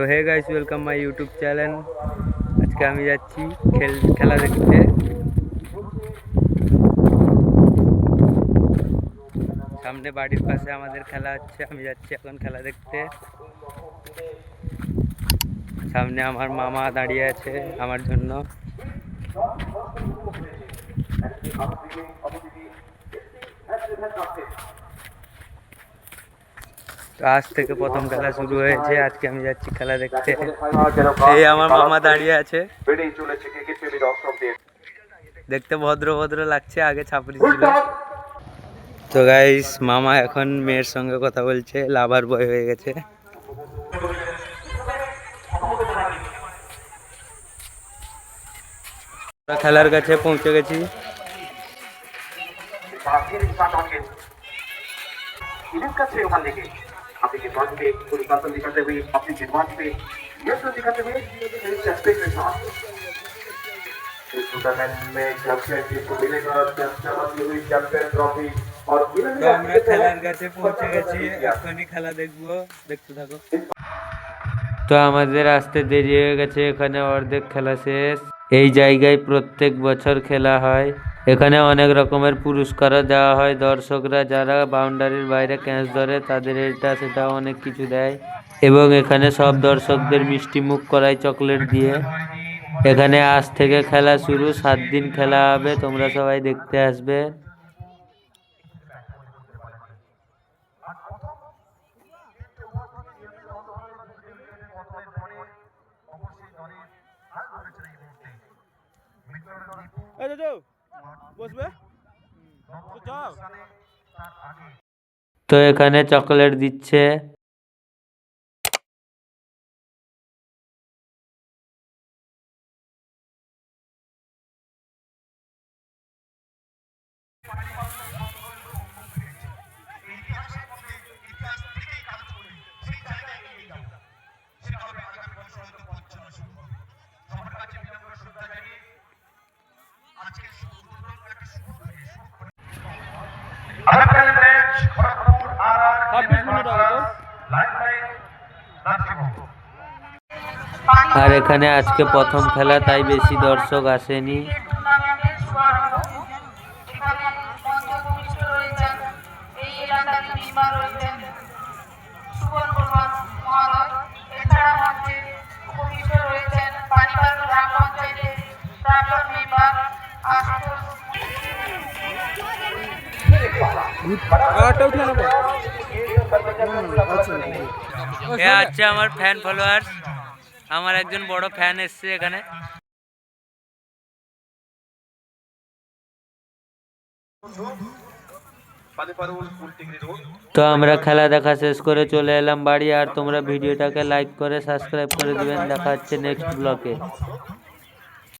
তো hey guys, welcome my YouTube channel. আজকে আমি যাচ্ছি খেলা দেখতে। সামনে বাড়ির পাশে আমাদের খেলা হচ্ছে, আমি যাচ্ছি এখন খেলা দেখতে। সামনে আমার মামা দাঁড়িয়ে আছে আমার জন্য। তো আজ থেকে প্রথম খেলা শুরু হয়েছে, আজকে আমি যাচ্ছি খেলা দেখতে। এই আমার মামা দাঁড়িয়ে আছে, দেখতে ভদ্র ভদ্র লাগছে, আগে ছাপড়ি ছিল। তো গাইস, মামা এখন মেয়ের সঙ্গে কথা বলছে, লাভার বয় হয়ে গেছে। খেলার কাছে পৌঁছে গেছি। আমরা খেলার কাছে পৌঁছে গেছি, এখনই খেলা দেখবো, দেখতে থাকো। তো আমাদের আসতে দেরি হয়ে গেছে, এখানে অর্ধেক খেলা শেষ। এই জায়গায় প্রত্যেক বছর খেলা হয়। এখানে অনেক রকমের পুরস্কারও দেওয়া হয়। দর্শকরা যারা বাউন্ডারির বাইরে ক্যাচ ধরে তাদের এটা সেটা অনেক কিছু দেয়। এবং এখানে সব দর্শকদের মিষ্টি মুখ করায় চকলেট দিয়ে। এখানে আজ থেকে খেলা শুরু, 7 দিন খেলা হবে, তোমরা সবাই দেখতে আসবে। তো এখানে চকলেট দিচ্ছে। আর এখানে আজকে প্রথম খেলা, তাই বেশি দর্শক আসেনি। আচ্ছা, আমার ফ্যান ফলোয়ার, আমার একজন বড় ফ্যান এসছে এখানে। তো আমরা খেলা দেখা শেষ করে চলে এলাম বাড়ি। আর তোমরা ভিডিওটাকে লাইক করে সাবস্ক্রাইব করে দিবেন। দেখা হচ্ছে নেক্সট ব্লগে।